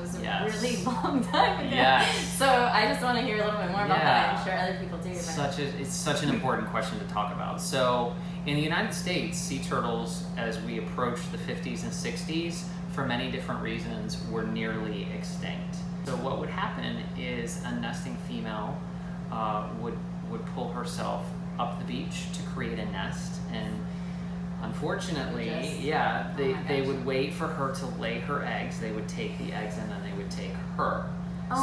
was a Yes. really long time ago. Yes. So I just want to hear a little bit more about that. I'm sure other people do. It's such an important question to talk about. So in the United States, sea turtles, as we approach the 50s and 60s, for many different reasons, were nearly extinct. So what would happen is a nesting female would pull herself up the beach to create a nest, and unfortunately, they would wait for her to lay her eggs. They would take the eggs and then they would take her.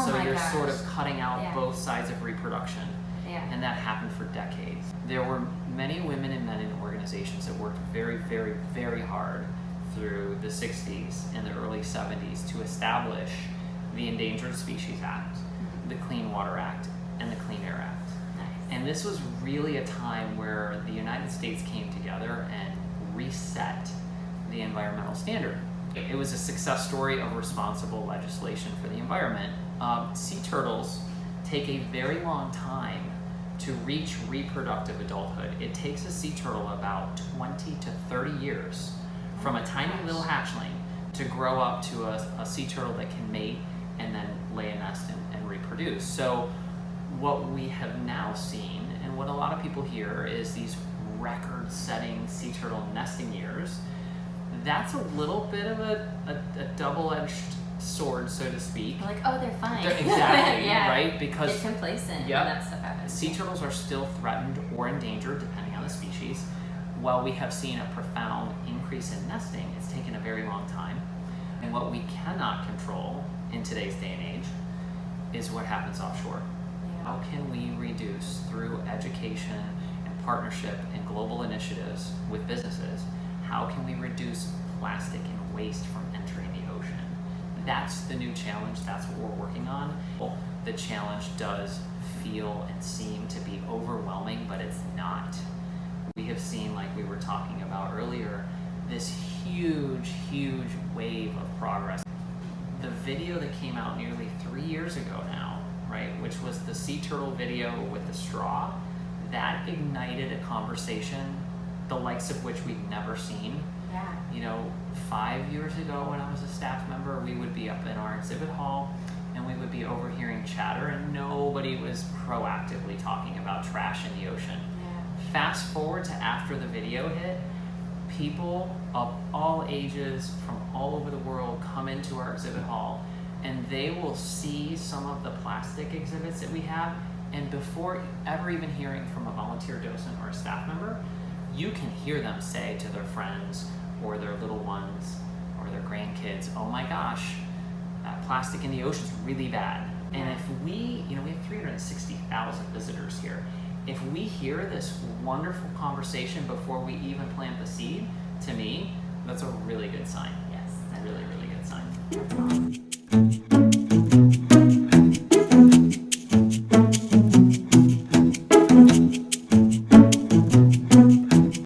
So you're sort of cutting out both sides of reproduction. Yeah. And that happened for decades. There were many women and men in organizations that worked very, very, very hard through the 60s and the early 70s to establish the Endangered Species Act, the Clean Water Act, and the Clean Air Act. Nice. And this was really a time where the United States came together and reset the environmental standard. It was a success story of responsible legislation for the environment. Sea turtles take a very long time to reach reproductive adulthood. It takes a sea turtle about 20 to 30 years from a tiny little hatchling to grow up to a sea turtle that can mate and then lay a nest and reproduce. So what we have now seen, and what a lot of people hear, is these record-setting sea turtle nesting years. That's a little bit of a double-edged sword, so to speak. Like, oh, they're fine. Exactly, right? Because it's complacent when that stuff happens. Sea turtles are still threatened or endangered, depending on the species. While we have seen a profound increase in nesting, it's taken a very long time. And what we cannot control in today's day and age is what happens offshore. Yeah. How can we reduce, through education and partnership and global initiatives with businesses, how can we reduce plastic and waste from entering the ocean? That's the new challenge. That's what we're working on. The challenge does feel and seem to be overwhelming, but it's not. We have seen, like we were talking about earlier, this huge, huge wave of progress. The video that came out nearly 3 years ago now, right, which was the sea turtle video with the straw, that ignited a conversation the likes of which we've never seen. Yeah. You know, 5 years ago when I was a staff member, we would be up in our exhibit hall and we would be overhearing chatter, and nobody was proactively talking about trash in the ocean. Yeah. Fast forward to after the video hit, people of all ages from all over the world come into our exhibit hall, and they will see some of the plastic exhibits that we have, and before ever even hearing from a volunteer docent or a staff member, you can hear them say to their friends or their little ones or their grandkids, oh my gosh, that plastic in the ocean is really bad. And if we, we have 360,000 visitors here. If we hear this wonderful conversation before we even plant the seed, to me, that's a really good sign. Yes. A really, really good sign.